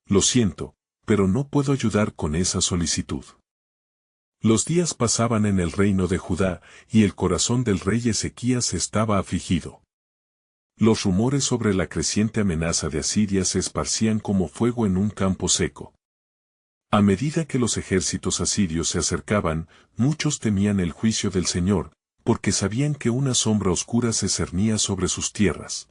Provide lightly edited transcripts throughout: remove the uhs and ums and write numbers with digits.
Lo siento, pero no puedo ayudar con esa solicitud. Los días pasaban en el reino de Judá, y el corazón del rey Ezequías estaba afligido. Los rumores sobre la creciente amenaza de Asiria se esparcían como fuego en un campo seco. A medida que los ejércitos asirios se acercaban, muchos temían el juicio del Señor, porque sabían que una sombra oscura se cernía sobre sus tierras.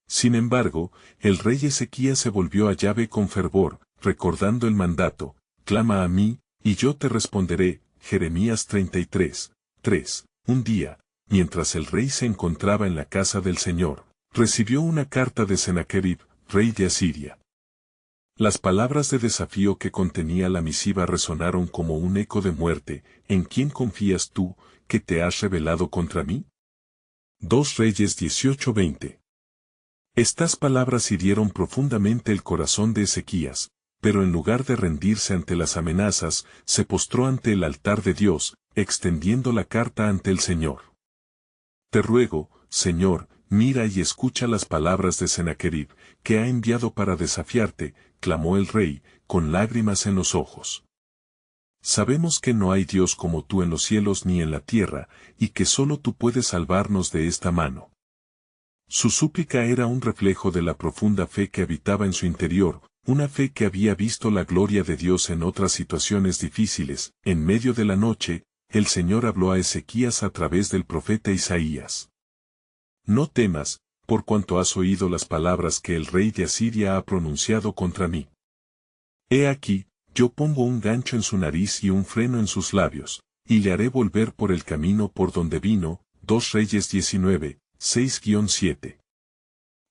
Sin embargo, el rey Ezequías se volvió a Yahvé con fervor, recordando el mandato: clama a mí, y yo te responderé. Jeremías 33:3. Un día, mientras el rey se encontraba en la casa del Señor, recibió una carta de Sennacherib, rey de Asiria. Las palabras de desafío que contenía la misiva resonaron como un eco de muerte. ¿En quién confías tú, que te has rebelado contra mí? 2 Reyes 18:20. Estas palabras hirieron profundamente el corazón de Ezequías, pero en lugar de rendirse ante las amenazas, se postró ante el altar de Dios, extendiendo la carta ante el Señor. Te ruego, Señor, mira y escucha las palabras de Sennacherib, que ha enviado para desafiarte, clamó el rey, con lágrimas en los ojos. Sabemos que no hay Dios como tú en los cielos ni en la tierra, y que solo tú puedes salvarnos de esta mano. Su súplica era un reflejo de la profunda fe que habitaba en su interior, una fe que había visto la gloria de Dios en otras situaciones difíciles. En medio de la noche, el Señor habló a Ezequías a través del profeta Isaías. No temas, por cuanto has oído las palabras que el rey de Asiria ha pronunciado contra mí. He aquí, yo pongo un gancho en su nariz y un freno en sus labios, y le haré volver por el camino por donde vino. 2 Reyes 19:6-7.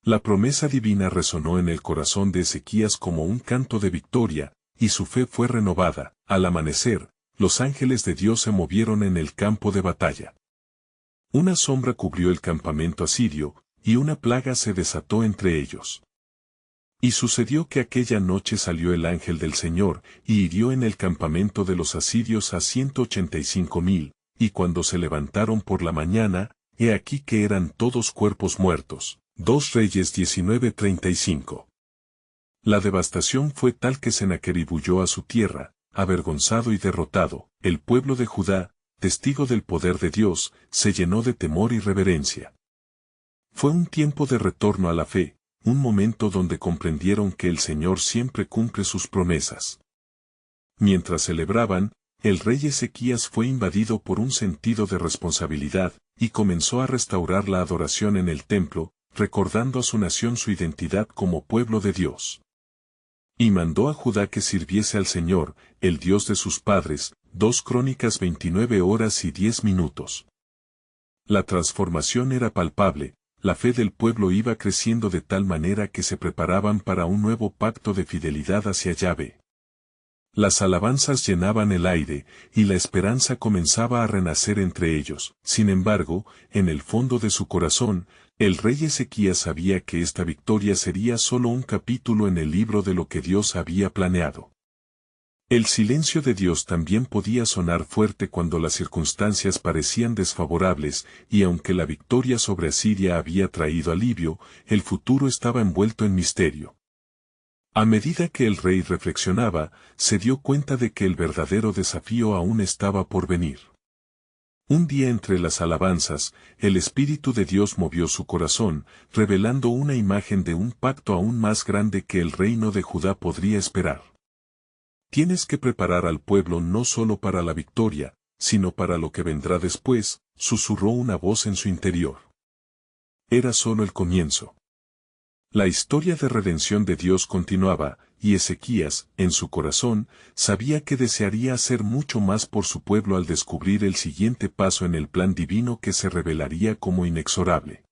La promesa divina resonó en el corazón de Ezequías como un canto de victoria, y su fe fue renovada. Al amanecer, los ángeles de Dios se movieron en el campo de batalla. Una sombra cubrió el campamento asirio, y una plaga se desató entre ellos. Y sucedió que aquella noche salió el ángel del Señor, y hirió en el campamento de los asirios a 185,000, y cuando se levantaron por la mañana, he aquí que eran todos cuerpos muertos. 2 Reyes 19:35. La devastación fue tal que Sennacherib huyó a su tierra, avergonzado y derrotado. El pueblo de Judá, testigo del poder de Dios, se llenó de temor y reverencia. Fue un tiempo de retorno a la fe, un momento donde comprendieron que el Señor siempre cumple sus promesas. Mientras celebraban, el rey Ezequías fue invadido por un sentido de responsabilidad, y comenzó a restaurar la adoración en el templo, recordando a su nación su identidad como pueblo de Dios. Y mandó a Judá que sirviese al Señor, el Dios de sus padres. 2 Crónicas 29:10. La transformación era palpable, la fe del pueblo iba creciendo de tal manera que se preparaban para un nuevo pacto de fidelidad hacia Yahvé. Las alabanzas llenaban el aire, y la esperanza comenzaba a renacer entre ellos. Sin embargo, en el fondo de su corazón, el rey Ezequías sabía que esta victoria sería solo un capítulo en el libro de lo que Dios había planeado. El silencio de Dios también podía sonar fuerte cuando las circunstancias parecían desfavorables, y aunque la victoria sobre Asiria había traído alivio, el futuro estaba envuelto en misterio. A medida que el rey reflexionaba, se dio cuenta de que el verdadero desafío aún estaba por venir. Un día entre las alabanzas, el Espíritu de Dios movió su corazón, revelando una imagen de un pacto aún más grande que el reino de Judá podría esperar. Tienes que preparar al pueblo no solo para la victoria, sino para lo que vendrá después, susurró una voz en su interior. Era solo el comienzo. La historia de redención de Dios continuaba, y Ezequías, en su corazón, sabía que desearía hacer mucho más por su pueblo al descubrir el siguiente paso en el plan divino que se revelaría como inexorable.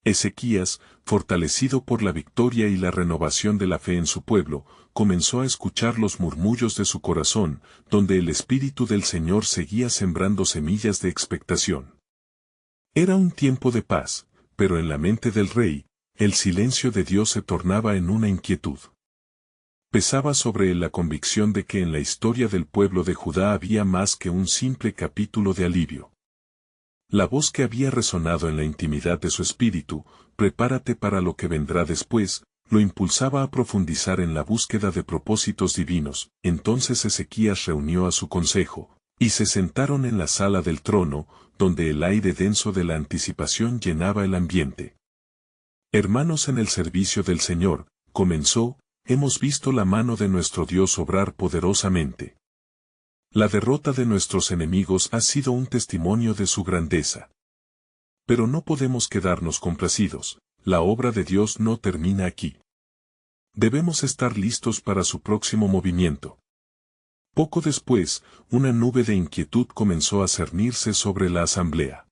Ezequías, fortalecido por la victoria y la renovación de la fe en su pueblo, comenzó a escuchar los murmullos de su corazón, donde el Espíritu del Señor seguía sembrando semillas de expectación. Era un tiempo de paz, pero en la mente del rey, el silencio de Dios se tornaba en una inquietud. Pesaba sobre él la convicción de que en la historia del pueblo de Judá había más que un simple capítulo de alivio. La voz que había resonado en la intimidad de su espíritu: prepárate para lo que vendrá después, lo impulsaba a profundizar en la búsqueda de propósitos divinos. Entonces Ezequías reunió a su consejo, y se sentaron en la sala del trono, donde el aire denso de la anticipación llenaba el ambiente. Hermanos, en el servicio del Señor, comenzó, hemos visto la mano de nuestro Dios obrar poderosamente. La derrota de nuestros enemigos ha sido un testimonio de su grandeza. Pero no podemos quedarnos complacidos, la obra de Dios no termina aquí. Debemos estar listos para su próximo movimiento. Poco después, una nube de inquietud comenzó a cernirse sobre la asamblea.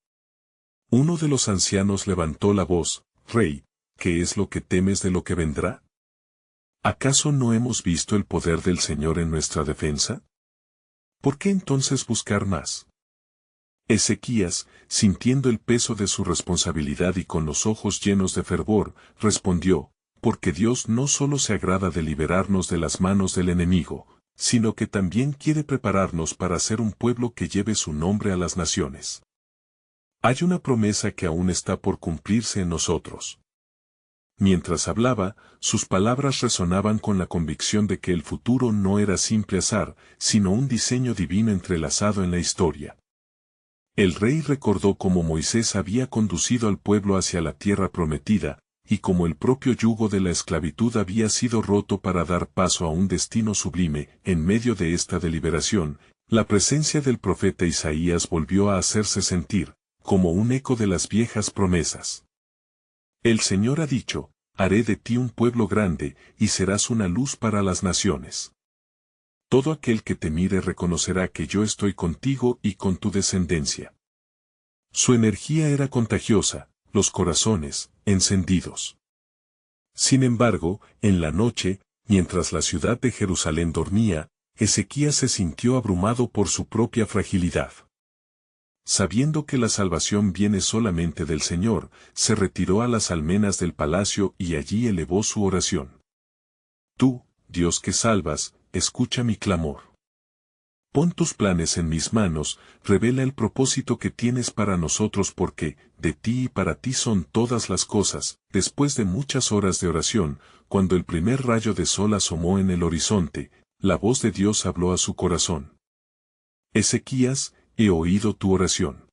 Uno de los ancianos levantó la voz: Rey, ¿qué es lo que temes de lo que vendrá? ¿Acaso no hemos visto el poder del Señor en nuestra defensa? ¿Por qué entonces buscar más? Ezequías, sintiendo el peso de su responsabilidad y con los ojos llenos de fervor, respondió: porque Dios no solo se agrada de liberarnos de las manos del enemigo, sino que también quiere prepararnos para ser un pueblo que lleve su nombre a las naciones. Hay una promesa que aún está por cumplirse en nosotros. Mientras hablaba, sus palabras resonaban con la convicción de que el futuro no era simple azar, sino un diseño divino entrelazado en la historia. El rey recordó cómo Moisés había conducido al pueblo hacia la tierra prometida, y cómo el propio yugo de la esclavitud había sido roto para dar paso a un destino sublime. En medio de esta deliberación, la presencia del profeta Isaías volvió a hacerse sentir, como un eco de las viejas promesas. El Señor ha dicho: haré de ti un pueblo grande, y serás una luz para las naciones. Todo aquel que te mire reconocerá que yo estoy contigo y con tu descendencia. Su energía era contagiosa, los corazones, encendidos. Sin embargo, en la noche, mientras la ciudad de Jerusalén dormía, Ezequías se sintió abrumado por su propia fragilidad. Sabiendo que la salvación viene solamente del Señor, se retiró a las almenas del palacio y allí elevó su oración. Tú, Dios que salvas, escucha mi clamor. Pon tus planes en mis manos, revela el propósito que tienes para nosotros, porque de ti y para ti son todas las cosas. Después de muchas horas de oración, cuando el primer rayo de sol asomó en el horizonte, la voz de Dios habló a su corazón. Ezequías, he oído tu oración.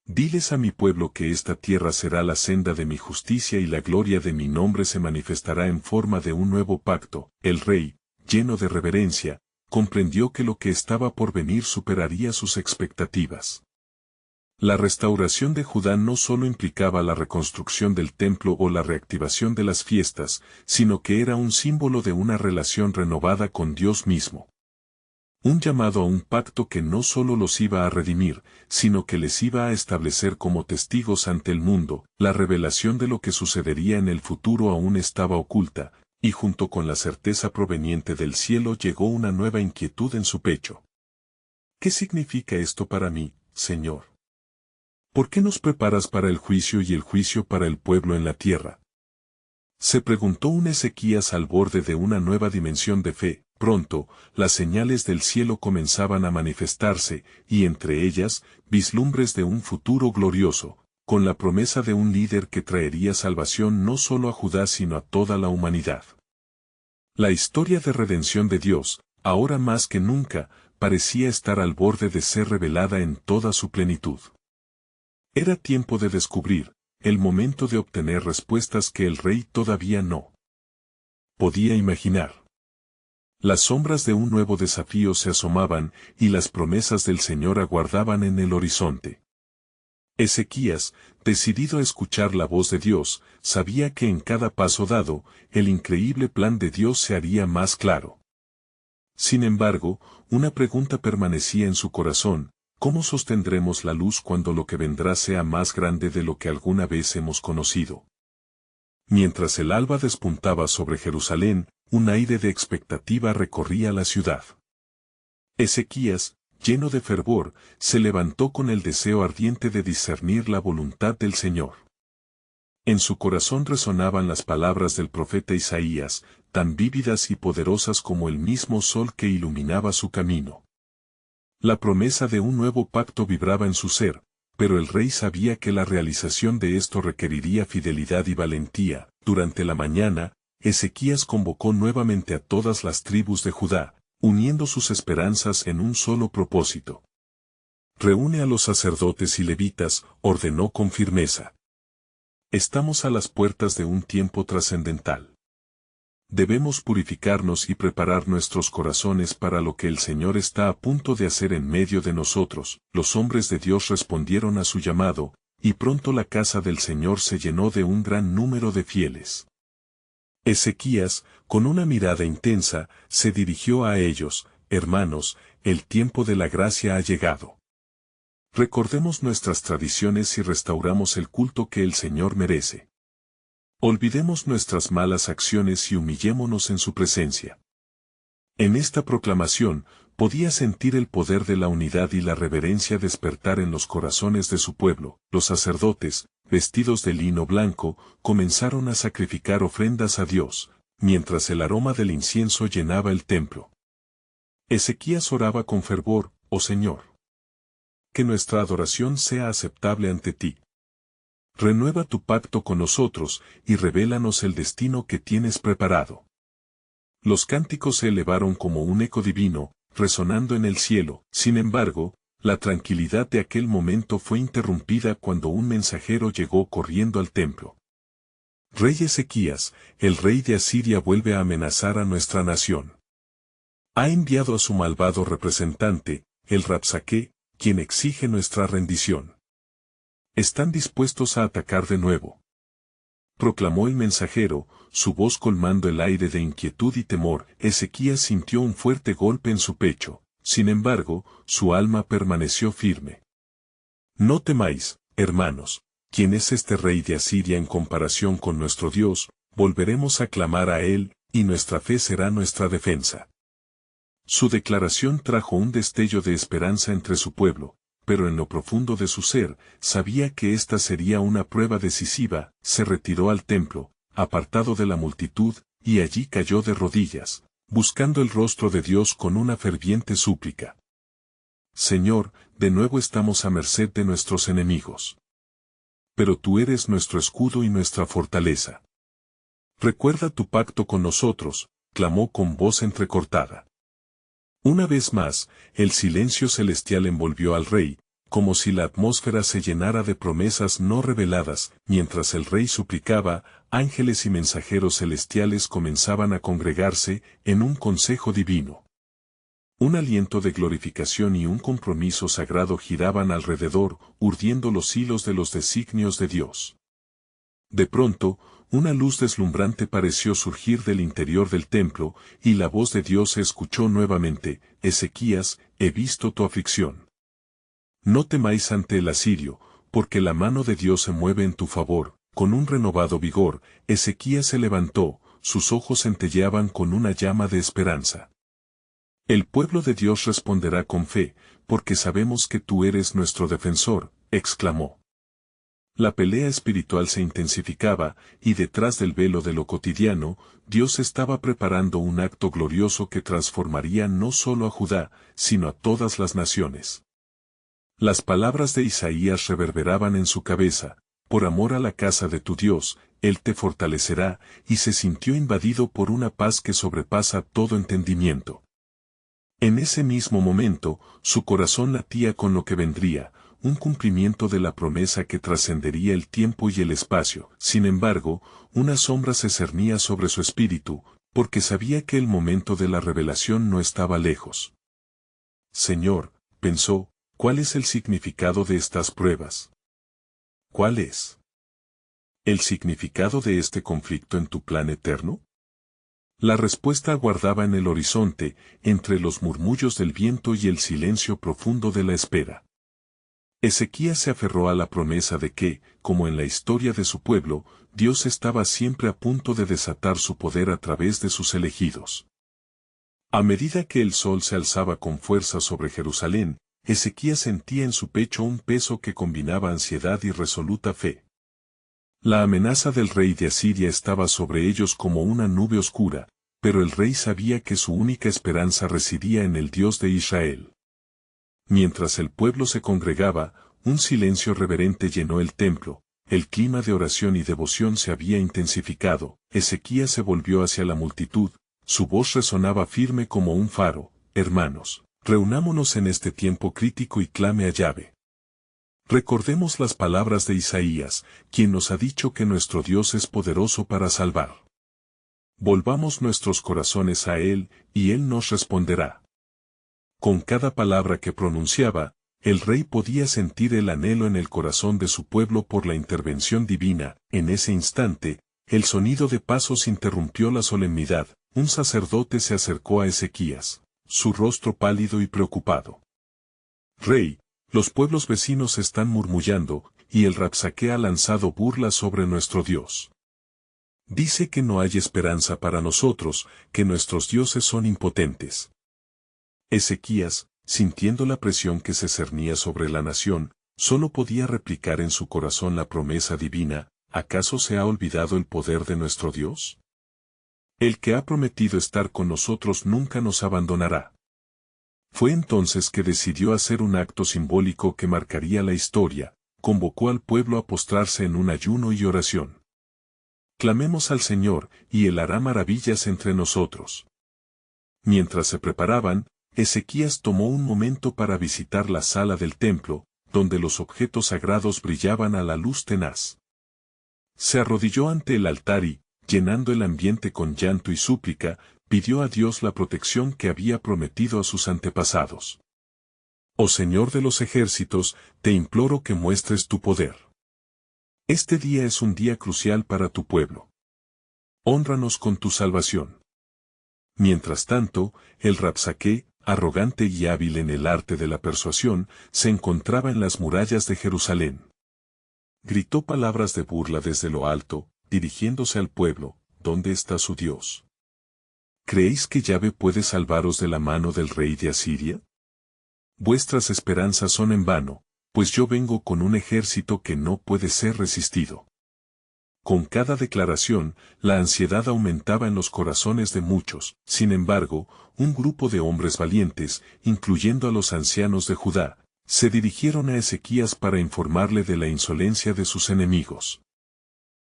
Diles a mi pueblo que esta tierra será la senda de mi justicia y la gloria de mi nombre se manifestará en forma de un nuevo pacto. El rey, lleno de reverencia, comprendió que lo que estaba por venir superaría sus expectativas. La restauración de Judá no solo implicaba la reconstrucción del templo o la reactivación de las fiestas, sino que era un símbolo de una relación renovada con Dios mismo. Un llamado a un pacto que no solo los iba a redimir, sino que les iba a establecer como testigos ante el mundo. La revelación de lo que sucedería en el futuro aún estaba oculta, y junto con la certeza proveniente del cielo llegó una nueva inquietud en su pecho. ¿Qué significa esto para mí, Señor? ¿Por qué nos preparas para el juicio y el juicio para el pueblo en la tierra? Se preguntó un Ezequías al borde de una nueva dimensión de fe. Pronto, las señales del cielo comenzaban a manifestarse, y entre ellas, vislumbres de un futuro glorioso, con la promesa de un líder que traería salvación no solo a Judá sino a toda la humanidad. La historia de redención de Dios, ahora más que nunca, parecía estar al borde de ser revelada en toda su plenitud. Era tiempo de descubrir, el momento de obtener respuestas que el rey todavía no podía imaginar. Las sombras de un nuevo desafío se asomaban, y las promesas del Señor aguardaban en el horizonte. Ezequías, decidido a escuchar la voz de Dios, sabía que en cada paso dado, el increíble plan de Dios se haría más claro. Sin embargo, una pregunta permanecía en su corazón: ¿cómo sostendremos la luz cuando lo que vendrá sea más grande de lo que alguna vez hemos conocido? Mientras el alba despuntaba sobre Jerusalén, un aire de expectativa recorría la ciudad. Ezequías, lleno de fervor, se levantó con el deseo ardiente de discernir la voluntad del Señor. En su corazón resonaban las palabras del profeta Isaías, tan vívidas y poderosas como el mismo sol que iluminaba su camino. La promesa de un nuevo pacto vibraba en su ser, pero el rey sabía que la realización de esto requeriría fidelidad y valentía. Durante la mañana, Ezequías convocó nuevamente a todas las tribus de Judá, uniendo sus esperanzas en un solo propósito. Reúne a los sacerdotes y levitas, ordenó con firmeza. Estamos a las puertas de un tiempo trascendental. Debemos purificarnos y preparar nuestros corazones para lo que el Señor está a punto de hacer en medio de nosotros. Los hombres de Dios respondieron a su llamado, y pronto la casa del Señor se llenó de un gran número de fieles. Ezequías, con una mirada intensa, se dirigió a ellos: hermanos, el tiempo de la gracia ha llegado. Recordemos nuestras tradiciones y restauramos el culto que el Señor merece. Olvidemos nuestras malas acciones y humillémonos en su presencia. En esta proclamación, podía sentir el poder de la unidad y la reverencia despertar en los corazones de su pueblo. Los sacerdotes, vestidos de lino blanco, comenzaron a sacrificar ofrendas a Dios, mientras el aroma del incienso llenaba el templo. Ezequías oraba con fervor: oh Señor, que nuestra adoración sea aceptable ante ti. Renueva tu pacto con nosotros, y revélanos el destino que tienes preparado. Los cánticos se elevaron como un eco divino, resonando en el cielo. Sin embargo, la tranquilidad de aquel momento fue interrumpida cuando un mensajero llegó corriendo al templo. Rey Ezequías, el rey de Asiria vuelve a amenazar a nuestra nación. Ha enviado a su malvado representante, el Rabsaqué, quien exige nuestra rendición. Están dispuestos a atacar de nuevo. Proclamó el mensajero, su voz colmando el aire de inquietud y temor. Ezequías sintió un fuerte golpe en su pecho, sin embargo, su alma permaneció firme. No temáis, hermanos, ¿quién es este rey de Asiria en comparación con nuestro Dios? Volveremos a clamar a él, y nuestra fe será nuestra defensa. Su declaración trajo un destello de esperanza entre su pueblo, pero en lo profundo de su ser, sabía que esta sería una prueba decisiva. Se retiró al templo, apartado de la multitud, y allí cayó de rodillas, buscando el rostro de Dios con una ferviente súplica. Señor, de nuevo estamos a merced de nuestros enemigos. Pero tú eres nuestro escudo y nuestra fortaleza. Recuerda tu pacto con nosotros, clamó con voz entrecortada. Una vez más, el silencio celestial envolvió al rey, como si la atmósfera se llenara de promesas no reveladas. Mientras el rey suplicaba, ángeles y mensajeros celestiales comenzaban a congregarse en un consejo divino. Un aliento de glorificación y un compromiso sagrado giraban alrededor, urdiendo los hilos de los designios de Dios. De pronto, una luz deslumbrante pareció surgir del interior del templo, y la voz de Dios se escuchó nuevamente: Ezequías, he visto tu aflicción. No temáis ante el asirio, porque la mano de Dios se mueve en tu favor. Con un renovado vigor, Ezequías se levantó, sus ojos centelleaban con una llama de esperanza. El pueblo de Dios responderá con fe, porque sabemos que tú eres nuestro defensor, exclamó. La pelea espiritual se intensificaba, y detrás del velo de lo cotidiano, Dios estaba preparando un acto glorioso que transformaría no solo a Judá, sino a todas las naciones. Las palabras de Isaías reverberaban en su cabeza: por amor a la casa de tu Dios, Él te fortalecerá, y se sintió invadido por una paz que sobrepasa todo entendimiento. En ese mismo momento, su corazón latía con lo que vendría, un cumplimiento de la promesa que trascendería el tiempo y el espacio. Sin embargo, una sombra se cernía sobre su espíritu, porque sabía que el momento de la revelación no estaba lejos. Señor, pensó, ¿cuál es el significado de estas pruebas? ¿Cuál es el significado de este conflicto en tu plan eterno? La respuesta aguardaba en el horizonte, entre los murmullos del viento y el silencio profundo de la espera. Ezequías se aferró a la promesa de que, como en la historia de su pueblo, Dios estaba siempre a punto de desatar su poder a través de sus elegidos. A medida que el sol se alzaba con fuerza sobre Jerusalén, Ezequías sentía en su pecho un peso que combinaba ansiedad y resoluta fe. La amenaza del rey de Asiria estaba sobre ellos como una nube oscura, pero el rey sabía que su única esperanza residía en el Dios de Israel. Mientras el pueblo se congregaba, un silencio reverente llenó el templo. el clima de oración y devoción se había intensificado. Ezequías se volvió hacia la multitud, su voz resonaba firme como un faro: hermanos, reunámonos en este tiempo crítico y clame a Yahvé. Recordemos las palabras de Isaías, quien nos ha dicho que nuestro Dios es poderoso para salvar. Volvamos nuestros corazones a Él, y Él nos responderá. Con cada palabra que pronunciaba, el rey podía sentir el anhelo en el corazón de su pueblo por la intervención divina. En ese instante, el sonido de pasos interrumpió la solemnidad. Un sacerdote se acercó a Ezequías, su rostro pálido y preocupado. Rey, los pueblos vecinos están murmullando, y el Rabsaqué ha lanzado burlas sobre nuestro Dios. Dice que no hay esperanza para nosotros, que nuestros dioses son impotentes. Ezequías, sintiendo la presión que se cernía sobre la nación, solo podía replicar en su corazón la promesa divina: ¿acaso se ha olvidado el poder de nuestro Dios? El que ha prometido estar con nosotros nunca nos abandonará. Fue entonces que decidió hacer un acto simbólico que marcaría la historia: convocó al pueblo a postrarse en un ayuno y oración. Clamemos al Señor, y Él hará maravillas entre nosotros. Mientras se preparaban, Ezequías tomó un momento para visitar la sala del templo, donde los objetos sagrados brillaban a la luz tenaz. Se arrodilló ante el altar y, llenando el ambiente con llanto y súplica, pidió a Dios la protección que había prometido a sus antepasados. Oh Señor de los ejércitos, te imploro que muestres tu poder. Este día es un día crucial para tu pueblo. Hónranos con tu salvación. Mientras tanto, el Rabsaqué, arrogante y hábil en el arte de la persuasión, se encontraba en las murallas de Jerusalén. Gritó palabras de burla desde lo alto, dirigiéndose al pueblo: ¿dónde está su Dios? ¿Creéis que Yahvé puede salvaros de la mano del rey de Asiria? Vuestras esperanzas son en vano, pues yo vengo con un ejército que no puede ser resistido. Con cada declaración, la ansiedad aumentaba en los corazones de muchos. Sin embargo, un grupo de hombres valientes, incluyendo a los ancianos de Judá, se dirigieron a Ezequías para informarle de la insolencia de sus enemigos.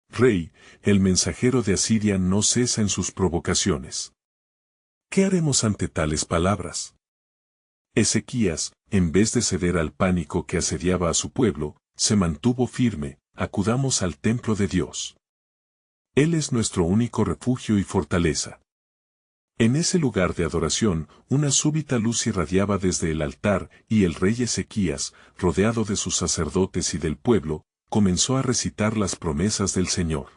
Rey, el mensajero de Asiria no cesa en sus provocaciones. ¿Qué haremos ante tales palabras? Ezequías, en vez de ceder al pánico que asediaba a su pueblo, se mantuvo firme: acudamos al templo de Dios. Él es nuestro único refugio y fortaleza. En ese lugar de adoración, una súbita luz irradiaba desde el altar, y el rey Ezequías, rodeado de sus sacerdotes y del pueblo, comenzó a recitar las promesas del Señor.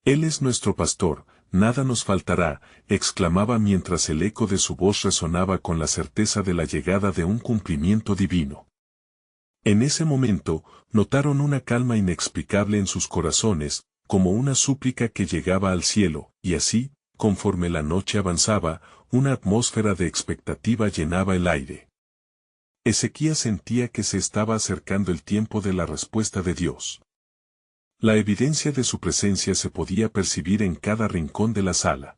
Él es nuestro pastor, nada nos faltará, exclamaba mientras el eco de su voz resonaba con la certeza de la llegada de un cumplimiento divino. En ese momento, notaron una calma inexplicable en sus corazones, como una súplica que llegaba al cielo, y así, conforme la noche avanzaba, una atmósfera de expectativa llenaba el aire. Ezequías sentía que se estaba acercando el tiempo de la respuesta de Dios. La evidencia de su presencia se podía percibir en cada rincón de la sala.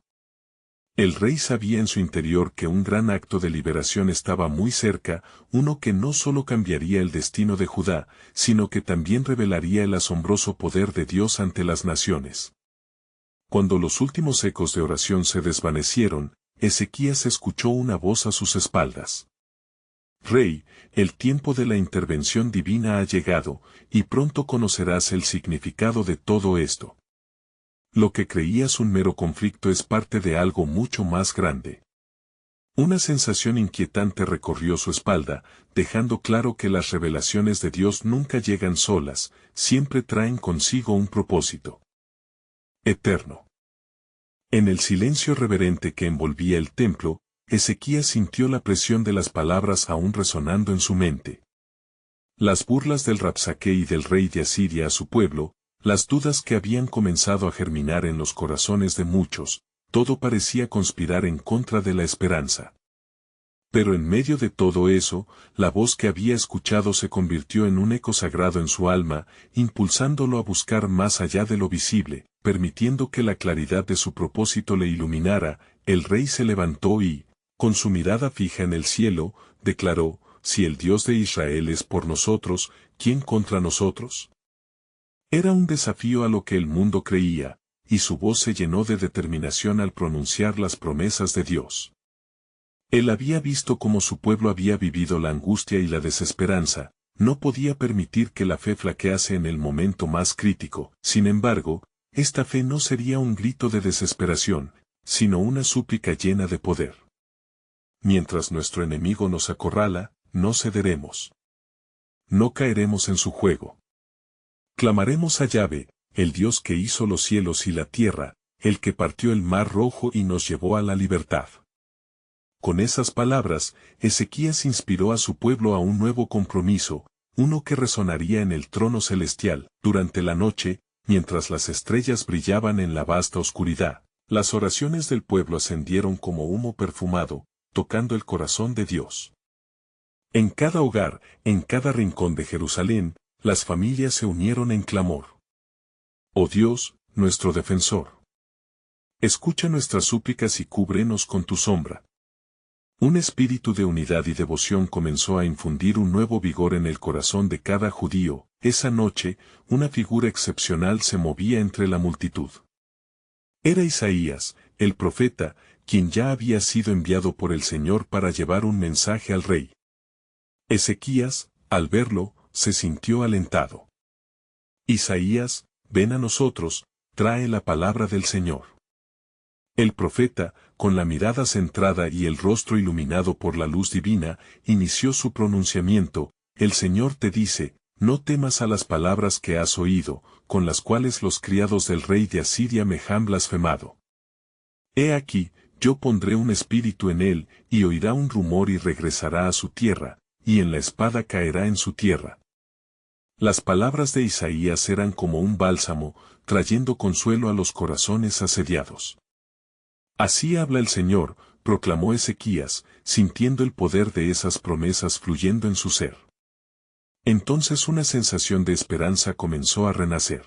El rey sabía en su interior que un gran acto de liberación estaba muy cerca, uno que no solo cambiaría el destino de Judá, sino que también revelaría el asombroso poder de Dios ante las naciones. Cuando los últimos ecos de oración se desvanecieron, Ezequías escuchó una voz a sus espaldas. Rey, el tiempo de la intervención divina ha llegado, y pronto conocerás el significado de todo esto. Lo que creías un mero conflicto es parte de algo mucho más grande. Una sensación inquietante recorrió su espalda, dejando claro que las revelaciones de Dios nunca llegan solas, siempre traen consigo un propósito eterno. En el silencio reverente que envolvía el templo, Ezequías sintió la presión de las palabras aún resonando en su mente. Las burlas del Rabsaqué y del rey de Asiria a su pueblo, las dudas que habían comenzado a germinar en los corazones de muchos, todo parecía conspirar en contra de la esperanza. Pero en medio de todo eso, la voz que había escuchado se convirtió en un eco sagrado en su alma, impulsándolo a buscar más allá de lo visible, permitiendo que la claridad de su propósito le iluminara. El rey se levantó y, con su mirada fija en el cielo, declaró: si el Dios de Israel es por nosotros, ¿quién contra nosotros? Era un desafío a lo que el mundo creía, y su voz se llenó de determinación al pronunciar las promesas de Dios. Él había visto cómo su pueblo había vivido la angustia y la desesperanza, no podía permitir que la fe flaquease en el momento más crítico. Sin embargo, esta fe no sería un grito de desesperación, sino una súplica llena de poder. Mientras nuestro enemigo nos acorrala, no cederemos. No caeremos en su juego. Clamaremos a Yahvé, el Dios que hizo los cielos y la tierra, el que partió el mar rojo y nos llevó a la libertad. Con esas palabras, Ezequías inspiró a su pueblo a un nuevo compromiso, uno que resonaría en el trono celestial. Durante la noche, mientras las estrellas brillaban en la vasta oscuridad, las oraciones del pueblo ascendieron como humo perfumado, tocando el corazón de Dios. En cada hogar, en cada rincón de Jerusalén, las familias se unieron en clamor. Oh Dios, nuestro defensor. Escucha nuestras súplicas y cúbrenos con tu sombra. Un espíritu de unidad y devoción comenzó a infundir un nuevo vigor en el corazón de cada judío. Esa noche, una figura excepcional se movía entre la multitud. Era Isaías, el profeta, quien ya había sido enviado por el Señor para llevar un mensaje al rey. Ezequías, al verlo, se sintió alentado. Isaías, ven a nosotros, trae la palabra del Señor. El profeta, con la mirada centrada y el rostro iluminado por la luz divina, inició su pronunciamiento. El Señor te dice, no temas a las palabras que has oído, con las cuales los criados del rey de Asiria me han blasfemado. He aquí, yo pondré un espíritu en él, y oirá un rumor y regresará a su tierra, y en la espada caerá en su tierra. Las palabras de Isaías eran como un bálsamo, trayendo consuelo a los corazones asediados. Así habla el Señor, proclamó Ezequías, sintiendo el poder de esas promesas fluyendo en su ser. Entonces una sensación de esperanza comenzó a renacer.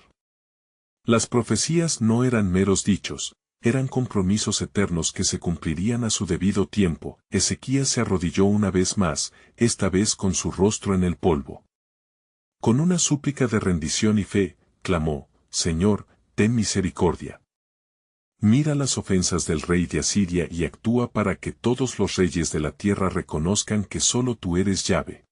Las profecías no eran meros dichos, eran compromisos eternos que se cumplirían a su debido tiempo. Ezequías se arrodilló una vez más, esta vez con su rostro en el polvo. Con una súplica de rendición y fe, clamó, Señor, ten misericordia. Mira las ofensas del rey de Asiria y actúa para que todos los reyes de la tierra reconozcan que solo tú eres Yahvé.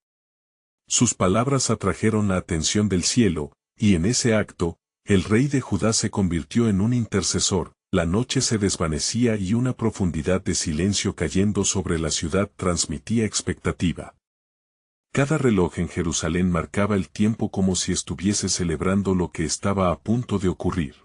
Sus palabras atrajeron la atención del cielo, y en ese acto, el rey de Judá se convirtió en un intercesor. La noche se desvanecía y una profundidad de silencio cayendo sobre la ciudad transmitía expectativa. Cada reloj en Jerusalén marcaba el tiempo como si estuviese celebrando lo que estaba a punto de ocurrir.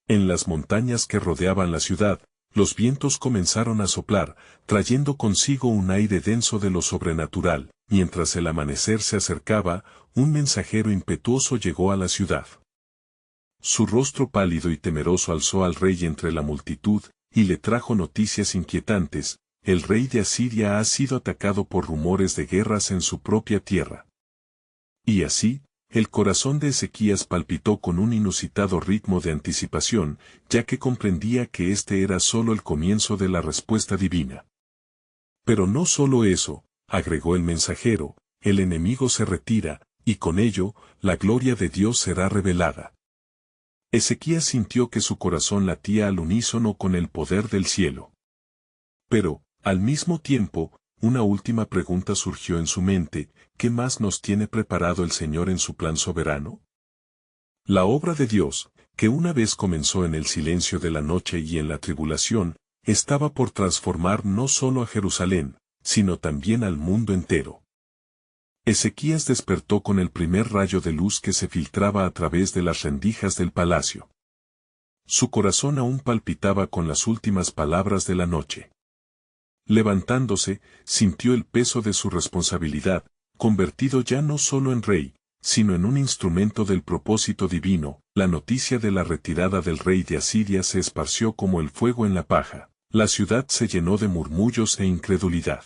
En las montañas que rodeaban la ciudad, los vientos comenzaron a soplar, trayendo consigo un aire denso de lo sobrenatural. Mientras el amanecer se acercaba, un mensajero impetuoso llegó a la ciudad. Su rostro pálido y temeroso alzó al rey entre la multitud, y le trajo noticias inquietantes. El rey de Asiria ha sido atacado por rumores de guerras en su propia tierra. Y así, el corazón de Ezequías palpitó con un inusitado ritmo de anticipación, ya que comprendía que este era solo el comienzo de la respuesta divina. Pero no solo eso, agregó el mensajero, el enemigo se retira, y con ello, la gloria de Dios será revelada. Ezequías sintió que su corazón latía al unísono con el poder del cielo. Pero, al mismo tiempo, una última pregunta surgió en su mente: ¿qué más nos tiene preparado el Señor en su plan soberano? La obra de Dios, que una vez comenzó en el silencio de la noche y en la tribulación, estaba por transformar no solo a Jerusalén, sino también al mundo entero. Ezequías despertó con el primer rayo de luz que se filtraba a través de las rendijas del palacio. Su corazón aún palpitaba con las últimas palabras de la noche. Levantándose, sintió el peso de su responsabilidad, convertido ya no solo en rey, sino en un instrumento del propósito divino. La noticia de la retirada del rey de Asiria se esparció como el fuego en la paja. La ciudad se llenó de murmullos e incredulidad.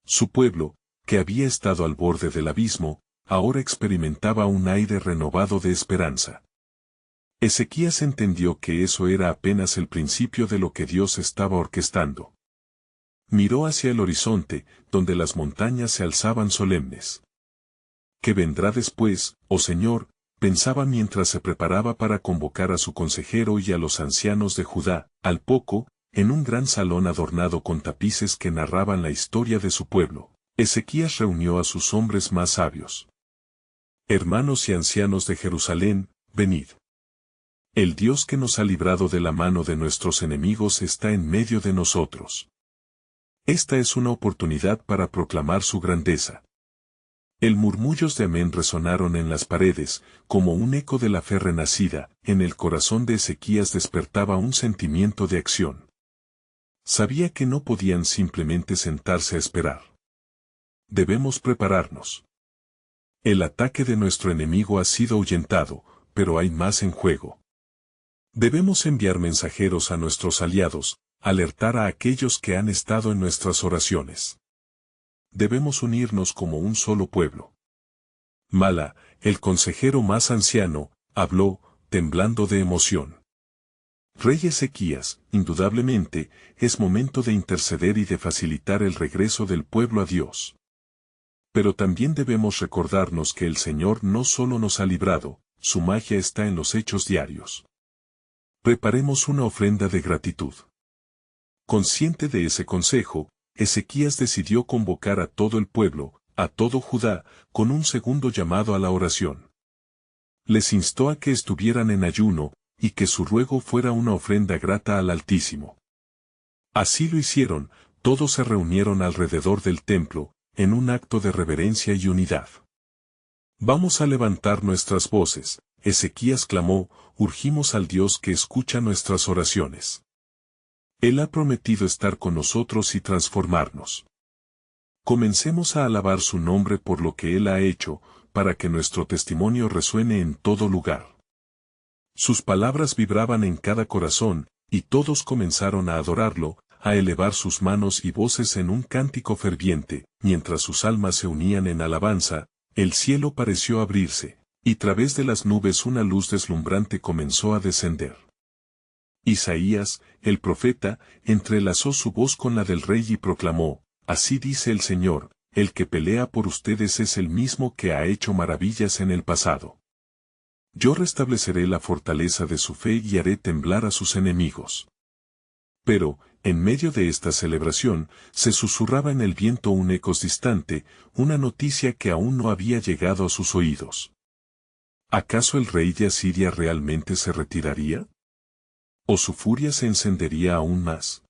Su pueblo, que había estado al borde del abismo, ahora experimentaba un aire renovado de esperanza. Ezequías entendió que eso era apenas el principio de lo que Dios estaba orquestando. Miró hacia el horizonte, donde las montañas se alzaban solemnes. ¿Qué vendrá después, oh Señor? pensaba mientras se preparaba para convocar a su consejero y a los ancianos de Judá. Al poco, en un gran salón adornado con tapices que narraban la historia de su pueblo, Ezequías reunió a sus hombres más sabios. Hermanos y ancianos de Jerusalén, venid. El Dios que nos ha librado de la mano de nuestros enemigos está en medio de nosotros. Esta es una oportunidad para proclamar su grandeza. El murmullos de amén resonaron en las paredes, como un eco de la fe renacida. En el corazón de Ezequías despertaba un sentimiento de acción. Sabía que no podían simplemente sentarse a esperar. Debemos prepararnos. El ataque de nuestro enemigo ha sido ahuyentado, pero hay más en juego. Debemos enviar mensajeros a nuestros aliados, alertar a aquellos que han estado en nuestras oraciones. Debemos unirnos como un solo pueblo. Mala, el consejero más anciano, habló, temblando de emoción. Rey Ezequías, indudablemente, es momento de interceder y de facilitar el regreso del pueblo a Dios. Pero también debemos recordarnos que el Señor no solo nos ha librado, su magia está en los hechos diarios. Preparemos una ofrenda de gratitud. Consciente de ese consejo, Ezequías decidió convocar a todo el pueblo, a todo Judá, con un segundo llamado a la oración. Les instó a que estuvieran en ayuno, y que su ruego fuera una ofrenda grata al Altísimo. Así lo hicieron, todos se reunieron alrededor del templo, en un acto de reverencia y unidad. Vamos a levantar nuestras voces, Ezequías clamó, urgimos al Dios que escucha nuestras oraciones. Él ha prometido estar con nosotros y transformarnos. Comencemos a alabar su nombre por lo que Él ha hecho, para que nuestro testimonio resuene en todo lugar. Sus palabras vibraban en cada corazón, y todos comenzaron a adorarlo, a elevar sus manos y voces en un cántico ferviente. Mientras sus almas se unían en alabanza, el cielo pareció abrirse, y través de las nubes una luz deslumbrante comenzó a descender. Isaías, el profeta, entrelazó su voz con la del rey y proclamó, así dice el Señor, el que pelea por ustedes es el mismo que ha hecho maravillas en el pasado. Yo restableceré la fortaleza de su fe y haré temblar a sus enemigos. Pero, en medio de esta celebración, se susurraba en el viento un eco distante, una noticia que aún no había llegado a sus oídos. ¿Acaso el rey de Asiria realmente se retiraría? ¿O su furia se encendería aún más?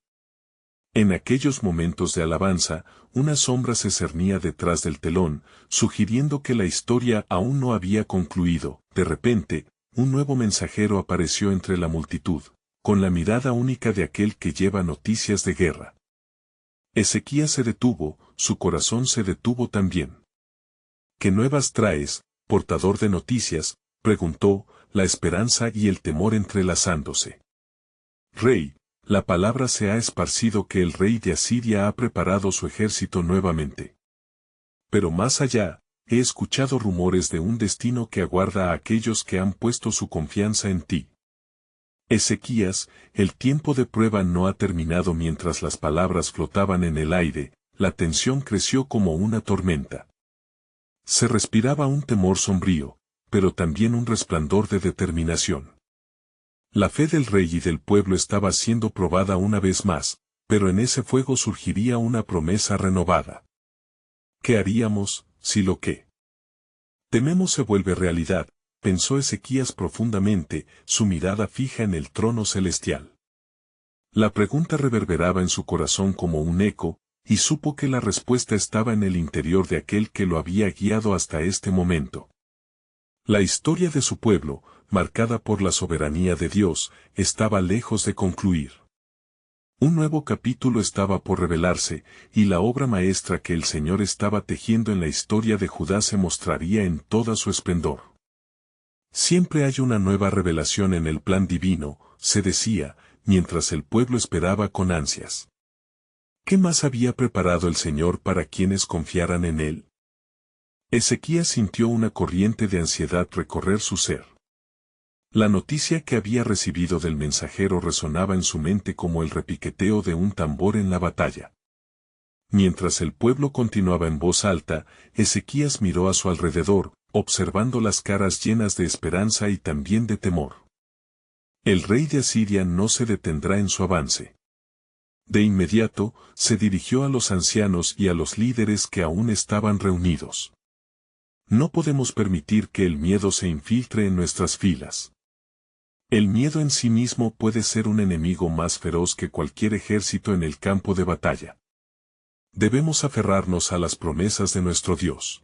En aquellos momentos de alabanza, una sombra se cernía detrás del telón, sugiriendo que la historia aún no había concluido. De repente, un nuevo mensajero apareció entre la multitud, con la mirada única de aquel que lleva noticias de guerra. Ezequías se detuvo, su corazón se detuvo también. ¿Qué nuevas traes, portador de noticias?, preguntó, la esperanza y el temor entrelazándose. Rey, la palabra se ha esparcido que el rey de Asiria ha preparado su ejército nuevamente. Pero más allá, he escuchado rumores de un destino que aguarda a aquellos que han puesto su confianza en ti. Ezequías, el tiempo de prueba no ha terminado. Mientras las palabras flotaban en el aire, la tensión creció como una tormenta. Se respiraba un temor sombrío, pero también un resplandor de determinación. La fe del rey y del pueblo estaba siendo probada una vez más, pero en ese fuego surgiría una promesa renovada. ¿Qué haríamos, si lo que tememos se vuelve realidad?, pensó Ezequías profundamente, su mirada fija en el trono celestial. La pregunta reverberaba en su corazón como un eco, y supo que la respuesta estaba en el interior de aquel que lo había guiado hasta este momento. La historia de su pueblo, marcada por la soberanía de Dios, estaba lejos de concluir. Un nuevo capítulo estaba por revelarse, y la obra maestra que el Señor estaba tejiendo en la historia de Judá se mostraría en toda su esplendor. Siempre hay una nueva revelación en el plan divino, se decía, mientras el pueblo esperaba con ansias. ¿Qué más había preparado el Señor para quienes confiaran en Él? Ezequías sintió una corriente de ansiedad recorrer su ser. La noticia que había recibido del mensajero resonaba en su mente como el repiqueteo de un tambor en la batalla. Mientras el pueblo continuaba en voz alta, Ezequías miró a su alrededor, observando las caras llenas de esperanza y también de temor. El rey de Asiria no se detendrá en su avance. De inmediato, se dirigió a los ancianos y a los líderes que aún estaban reunidos. No podemos permitir que el miedo se infiltre en nuestras filas. El miedo en sí mismo puede ser un enemigo más feroz que cualquier ejército en el campo de batalla. Debemos aferrarnos a las promesas de nuestro Dios.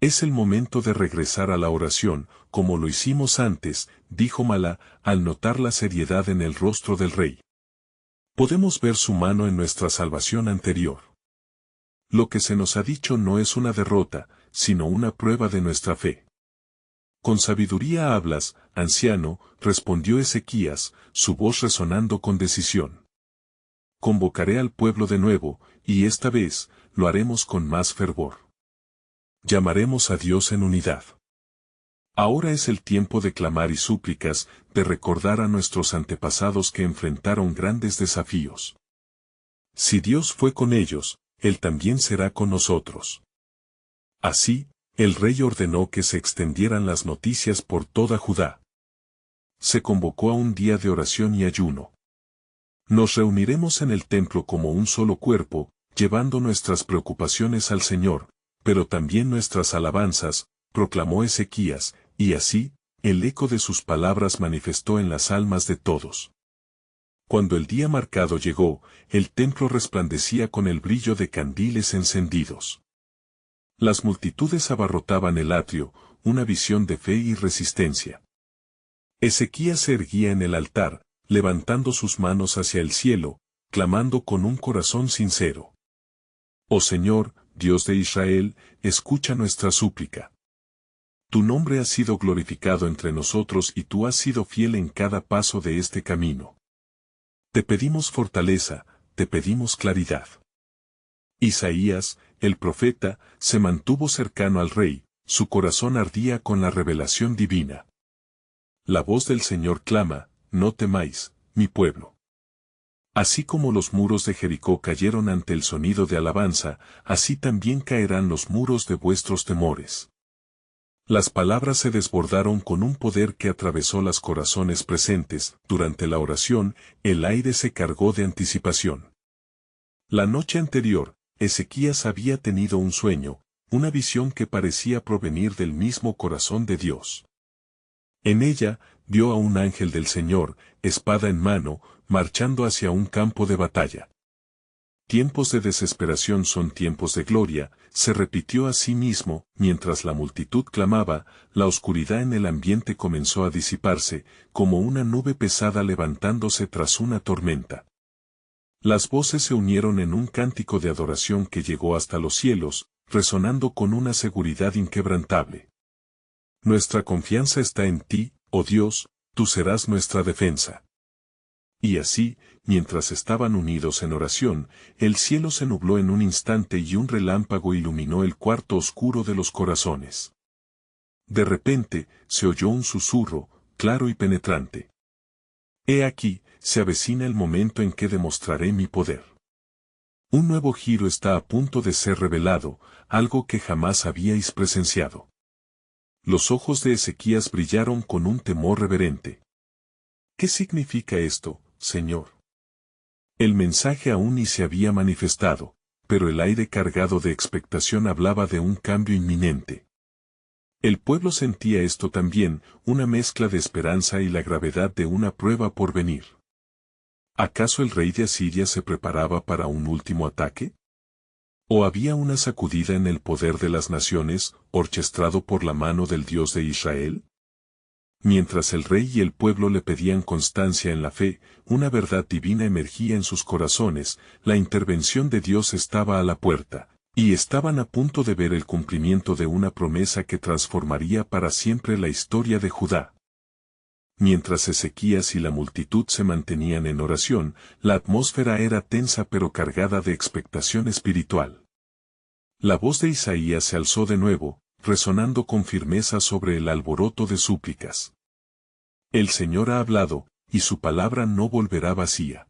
Es el momento de regresar a la oración, como lo hicimos antes, dijo Malá, al notar la seriedad en el rostro del rey. Podemos ver su mano en nuestra salvación anterior. Lo que se nos ha dicho no es una derrota, sino una prueba de nuestra fe. Con sabiduría hablas, anciano, respondió Ezequías, su voz resonando con decisión. Convocaré al pueblo de nuevo, y esta vez, lo haremos con más fervor. Llamaremos a Dios en unidad. Ahora es el tiempo de clamar y súplicas, de recordar a nuestros antepasados que enfrentaron grandes desafíos. Si Dios fue con ellos, Él también será con nosotros. Así, el rey ordenó que se extendieran las noticias por toda Judá. Se convocó a un día de oración y ayuno. Nos reuniremos en el templo como un solo cuerpo, llevando nuestras preocupaciones al Señor, pero también nuestras alabanzas, proclamó Ezequías, y así, el eco de sus palabras manifestó en las almas de todos. Cuando el día marcado llegó, el templo resplandecía con el brillo de candiles encendidos. Las multitudes abarrotaban el atrio, una visión de fe y resistencia. Ezequías se erguía en el altar, levantando sus manos hacia el cielo, clamando con un corazón sincero. Oh Señor, Dios de Israel, escucha nuestra súplica. Tu nombre ha sido glorificado entre nosotros y tú has sido fiel en cada paso de este camino. Te pedimos fortaleza, te pedimos claridad. Isaías, el profeta, se mantuvo cercano al rey, su corazón ardía con la revelación divina. La voz del Señor clama, no temáis, mi pueblo. Así como los muros de Jericó cayeron ante el sonido de alabanza, así también caerán los muros de vuestros temores. Las palabras se desbordaron con un poder que atravesó los corazones presentes. Durante la oración, el aire se cargó de anticipación. La noche anterior, Ezequías había tenido un sueño, una visión que parecía provenir del mismo corazón de Dios. En ella, vio a un ángel del Señor, espada en mano, marchando hacia un campo de batalla. Tiempos de desesperación son tiempos de gloria, se repitió a sí mismo, mientras la multitud clamaba, la oscuridad en el ambiente comenzó a disiparse, como una nube pesada levantándose tras una tormenta. Las voces se unieron en un cántico de adoración que llegó hasta los cielos, resonando con una seguridad inquebrantable. Nuestra confianza está en ti, oh Dios, tú serás nuestra defensa. Y así, mientras estaban unidos en oración, el cielo se nubló en un instante y un relámpago iluminó el cuarto oscuro de los corazones. De repente, se oyó un susurro, claro y penetrante. He aquí, se avecina el momento en que demostraré mi poder. Un nuevo giro está a punto de ser revelado, algo que jamás habíais presenciado. Los ojos de Ezequías brillaron con un temor reverente. ¿Qué significa esto, Señor? El mensaje aún ni se había manifestado, pero el aire cargado de expectación hablaba de un cambio inminente. El pueblo sentía esto también, una mezcla de esperanza y la gravedad de una prueba por venir. ¿Acaso el rey de Asiria se preparaba para un último ataque? ¿O había una sacudida en el poder de las naciones, orquestado por la mano del Dios de Israel? Mientras el rey y el pueblo le pedían constancia en la fe, una verdad divina emergía en sus corazones, la intervención de Dios estaba a la puerta, y estaban a punto de ver el cumplimiento de una promesa que transformaría para siempre la historia de Judá. Mientras Ezequías y la multitud se mantenían en oración, la atmósfera era tensa pero cargada de expectación espiritual. La voz de Isaías se alzó de nuevo, resonando con firmeza sobre el alboroto de súplicas. El Señor ha hablado, y su palabra no volverá vacía.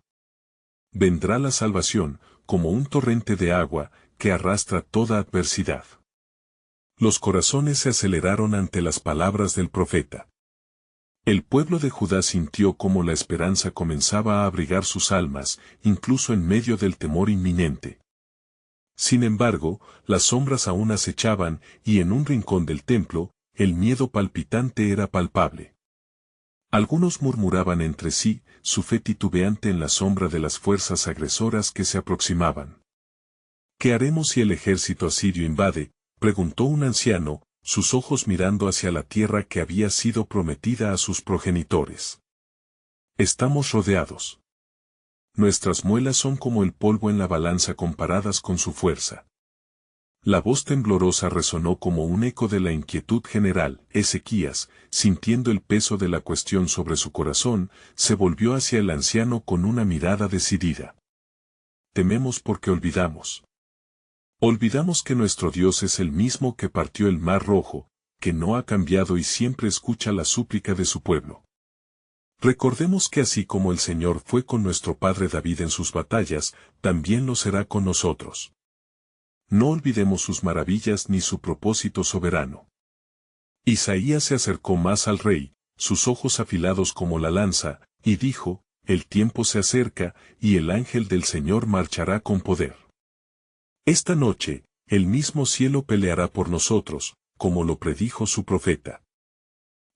Vendrá la salvación, como un torrente de agua, que arrastra toda adversidad. Los corazones se aceleraron ante las palabras del profeta. El pueblo de Judá sintió cómo la esperanza comenzaba a abrigar sus almas, incluso en medio del temor inminente. Sin embargo, las sombras aún acechaban, y en un rincón del templo, el miedo palpitante era palpable. Algunos murmuraban entre sí, su fe titubeante en la sombra de las fuerzas agresoras que se aproximaban. ¿Qué haremos si el ejército asirio invade?, preguntó un anciano, sus ojos mirando hacia la tierra que había sido prometida a sus progenitores. Estamos rodeados. Nuestras muelas son como el polvo en la balanza comparadas con su fuerza. La voz temblorosa resonó como un eco de la inquietud general. Ezequías, sintiendo el peso de la cuestión sobre su corazón, se volvió hacia el anciano con una mirada decidida. Tememos porque olvidamos. Olvidamos que nuestro Dios es el mismo que partió el Mar Rojo, que no ha cambiado y siempre escucha la súplica de su pueblo. Recordemos que así como el Señor fue con nuestro padre David en sus batallas, también lo será con nosotros. No olvidemos sus maravillas ni su propósito soberano. Isaías se acercó más al rey, sus ojos afilados como la lanza, y dijo, el tiempo se acerca, y el ángel del Señor marchará con poder. Esta noche, el mismo cielo peleará por nosotros, como lo predijo su profeta.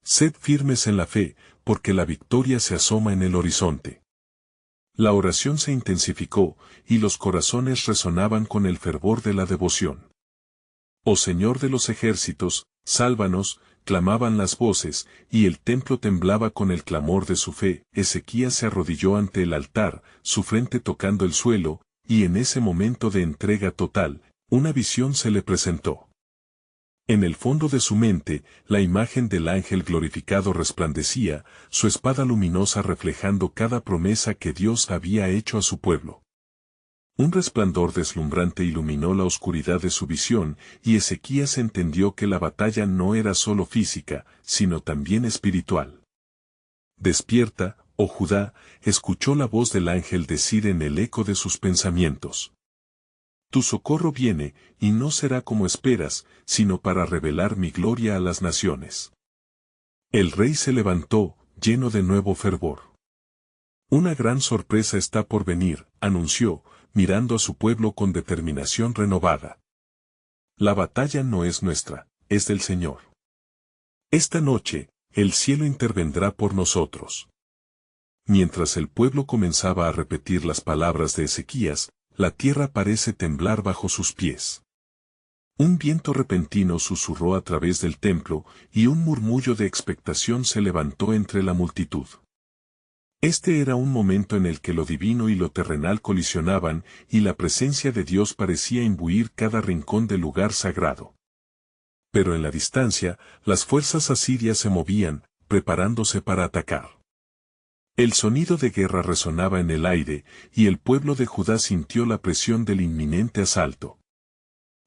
Sed firmes en la fe, porque la victoria se asoma en el horizonte. La oración se intensificó, y los corazones resonaban con el fervor de la devoción. Oh Señor de los ejércitos, sálvanos, clamaban las voces, y el templo temblaba con el clamor de su fe. Ezequías se arrodilló ante el altar, su frente tocando el suelo, y en ese momento de entrega total, una visión se le presentó. En el fondo de su mente, la imagen del ángel glorificado resplandecía, su espada luminosa reflejando cada promesa que Dios había hecho a su pueblo. Un resplandor deslumbrante iluminó la oscuridad de su visión, y Ezequías entendió que la batalla no era solo física, sino también espiritual. Despierta, oh Judá, escuchó la voz del ángel decir en el eco de sus pensamientos. Tu socorro viene, y no será como esperas, sino para revelar mi gloria a las naciones. El rey se levantó, lleno de nuevo fervor. Una gran sorpresa está por venir, anunció, mirando a su pueblo con determinación renovada. La batalla no es nuestra, es del Señor. Esta noche, el cielo intervendrá por nosotros. Mientras el pueblo comenzaba a repetir las palabras de Ezequías, la tierra parece temblar bajo sus pies. Un viento repentino susurró a través del templo, y un murmullo de expectación se levantó entre la multitud. Este era un momento en el que lo divino y lo terrenal colisionaban, y la presencia de Dios parecía imbuir cada rincón del lugar sagrado. Pero en la distancia, las fuerzas asirias se movían, preparándose para atacar. El sonido de guerra resonaba en el aire, y el pueblo de Judá sintió la presión del inminente asalto.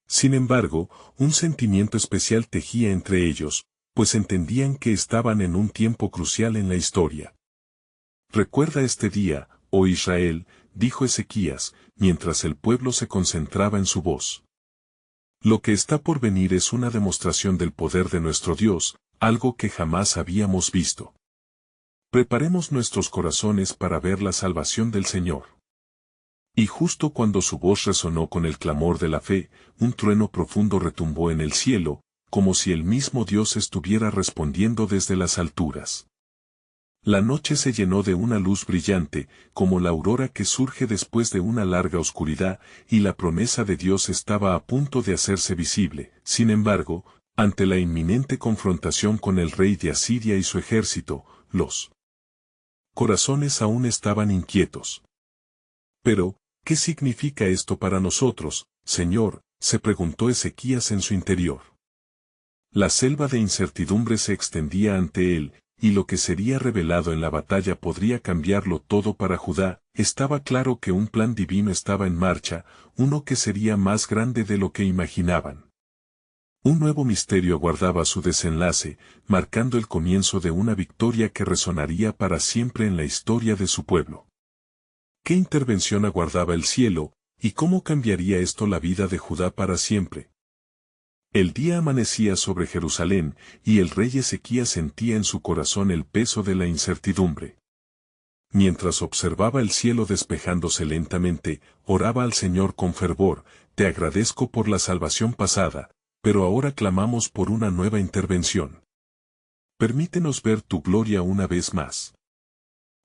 Sin embargo, un sentimiento especial tejía entre ellos, pues entendían que estaban en un tiempo crucial en la historia. Recuerda este día, oh Israel, dijo Ezequías, mientras el pueblo se concentraba en su voz. Lo que está por venir es una demostración del poder de nuestro Dios, algo que jamás habíamos visto. Preparemos nuestros corazones para ver la salvación del Señor. Y justo cuando su voz resonó con el clamor de la fe, un trueno profundo retumbó en el cielo, como si el mismo Dios estuviera respondiendo desde las alturas. La noche se llenó de una luz brillante, como la aurora que surge después de una larga oscuridad, y la promesa de Dios estaba a punto de hacerse visible. Sin embargo, ante la inminente confrontación con el rey de Asiria y su ejército, los corazones aún estaban inquietos. Pero, ¿qué significa esto para nosotros, Señor?, se preguntó Ezequías en su interior. La selva de incertidumbre se extendía ante él, y lo que sería revelado en la batalla podría cambiarlo todo para Judá. Estaba claro que un plan divino estaba en marcha, uno que sería más grande de lo que imaginaban. Un nuevo misterio aguardaba su desenlace, marcando el comienzo de una victoria que resonaría para siempre en la historia de su pueblo. ¿Qué intervención aguardaba el cielo, y cómo cambiaría esto la vida de Judá para siempre? El día amanecía sobre Jerusalén, y el rey Ezequías sentía en su corazón el peso de la incertidumbre. Mientras observaba el cielo despejándose lentamente, oraba al Señor con fervor: te agradezco por la salvación pasada, pero ahora clamamos por una nueva intervención. Permítenos ver tu gloria una vez más.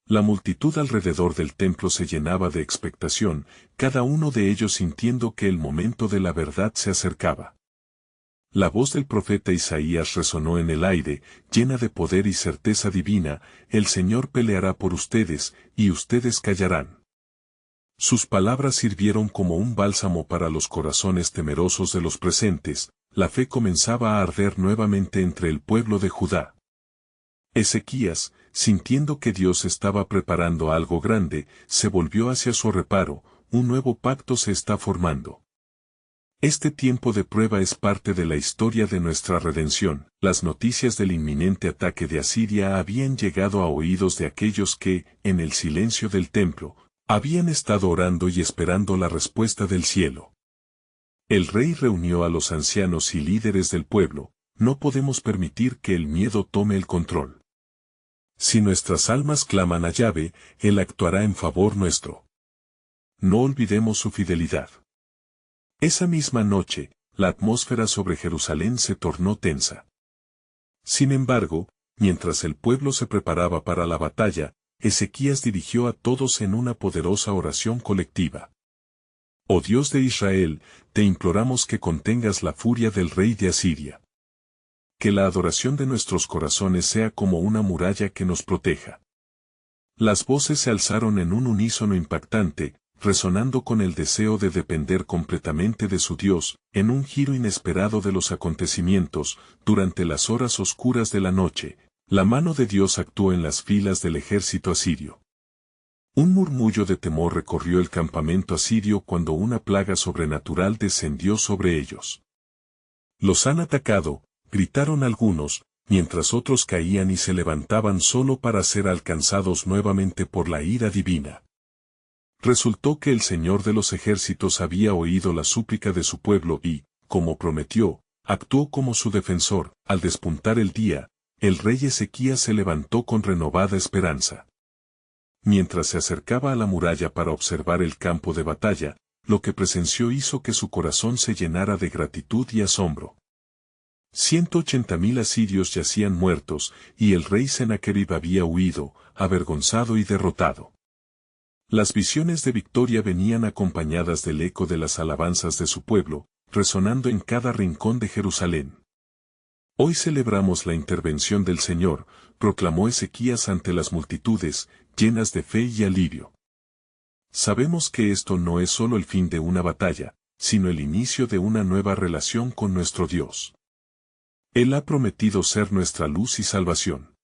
La multitud alrededor del templo se llenaba de expectación, cada uno de ellos sintiendo que el momento de la verdad se acercaba. La voz del profeta Isaías resonó en el aire, llena de poder y certeza divina: el Señor peleará por ustedes, y ustedes callarán. Sus palabras sirvieron como un bálsamo para los corazones temerosos de los presentes. La fe comenzaba a arder nuevamente entre el pueblo de Judá. Ezequías, sintiendo que Dios estaba preparando algo grande, se volvió hacia su reparo: un nuevo pacto se está formando. Este tiempo de prueba es parte de la historia de nuestra redención. Las noticias del inminente ataque de Asiria habían llegado a oídos de aquellos que, en el silencio del templo, habían estado orando y esperando la respuesta del cielo. El rey reunió a los ancianos y líderes del pueblo: no podemos permitir que el miedo tome el control. Si nuestras almas claman a Yahvé, Él actuará en favor nuestro. No olvidemos su fidelidad. Esa misma noche, la atmósfera sobre Jerusalén se tornó tensa. Sin embargo, mientras el pueblo se preparaba para la batalla, Ezequías dirigió a todos en una poderosa oración colectiva. Oh Dios de Israel, te imploramos que contengas la furia del rey de Asiria. Que la adoración de nuestros corazones sea como una muralla que nos proteja. Las voces se alzaron en un unísono impactante, resonando con el deseo de depender completamente de su Dios. En un giro inesperado de los acontecimientos, durante las horas oscuras de la noche, la mano de Dios actuó en las filas del ejército asirio. Un murmullo de temor recorrió el campamento asirio cuando una plaga sobrenatural descendió sobre ellos. Los han atacado, gritaron algunos, mientras otros caían y se levantaban solo para ser alcanzados nuevamente por la ira divina. Resultó que el Señor de los ejércitos había oído la súplica de su pueblo y, como prometió, actuó como su defensor. Al despuntar el día, el rey Ezequías se levantó con renovada esperanza. Mientras se acercaba a la muralla para observar el campo de batalla, lo que presenció hizo que su corazón se llenara de gratitud y asombro. 180.000 asirios yacían muertos, y el rey Sennacherib había huido, avergonzado y derrotado. Las visiones de victoria venían acompañadas del eco de las alabanzas de su pueblo, resonando en cada rincón de Jerusalén. Hoy celebramos la intervención del Señor, proclamó Ezequías ante las multitudes, llenas de fe y alivio. Sabemos que esto no es solo el fin de una batalla, sino el inicio de una nueva relación con nuestro Dios. Él ha prometido ser nuestra luz y salvación.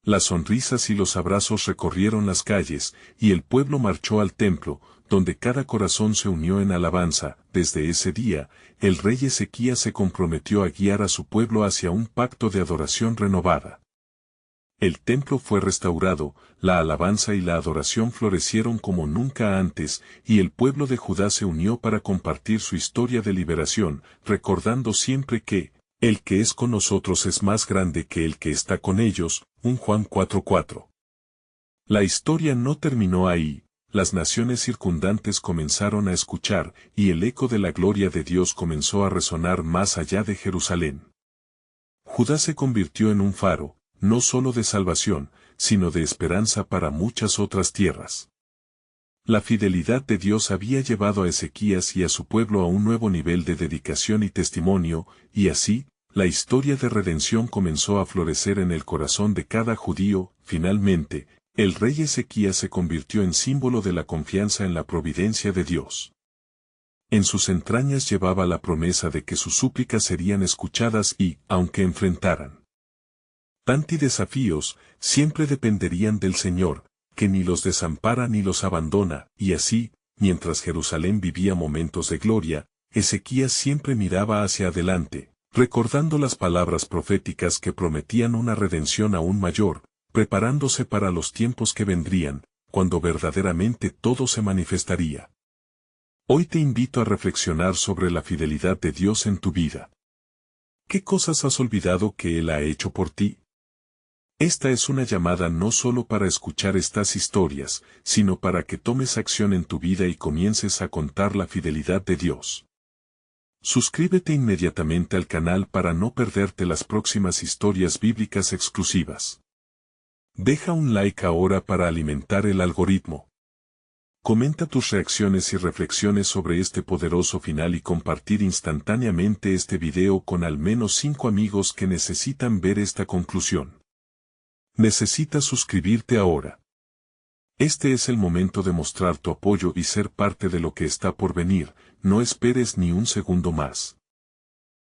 Las sonrisas y los abrazos recorrieron las calles, y el pueblo marchó al templo, donde cada corazón se unió en alabanza. Desde ese día, el rey Ezequías se comprometió a guiar a su pueblo hacia un pacto de adoración renovada. El templo fue restaurado, la alabanza y la adoración florecieron como nunca antes, y el pueblo de Judá se unió para compartir su historia de liberación, recordando siempre que el que es con nosotros es más grande que el que está con ellos. 1 Juan 4:4. La historia no terminó ahí. Las naciones circundantes comenzaron a escuchar, y el eco de la gloria de Dios comenzó a resonar más allá de Jerusalén. Judá se convirtió en un faro, no solo de salvación, sino de esperanza para muchas otras tierras. La fidelidad de Dios había llevado a Ezequías y a su pueblo a un nuevo nivel de dedicación y testimonio, y así, la historia de redención comenzó a florecer en el corazón de cada judío. Finalmente, el rey Ezequías se convirtió en símbolo de la confianza en la providencia de Dios. En sus entrañas llevaba la promesa de que sus súplicas serían escuchadas y, aunque enfrentaran tantos desafíos, siempre dependerían del Señor, que ni los desampara ni los abandona. Y así, mientras Jerusalén vivía momentos de gloria, Ezequías siempre miraba hacia adelante, recordando las palabras proféticas que prometían una redención aún mayor, preparándose para los tiempos que vendrían, cuando verdaderamente todo se manifestaría. Hoy te invito a reflexionar sobre la fidelidad de Dios en tu vida. ¿Qué cosas has olvidado que Él ha hecho por ti? Esta es una llamada no solo para escuchar estas historias, sino para que tomes acción en tu vida y comiences a contar la fidelidad de Dios. Suscríbete inmediatamente al canal para no perderte las próximas historias bíblicas exclusivas. Deja un like ahora para alimentar el algoritmo. Comenta tus reacciones y reflexiones sobre este poderoso final y compartir instantáneamente este video con al menos 5 amigos que necesitan ver esta conclusión. Necesitas suscribirte ahora. Este es el momento de mostrar tu apoyo y ser parte de lo que está por venir, no esperes ni un segundo más.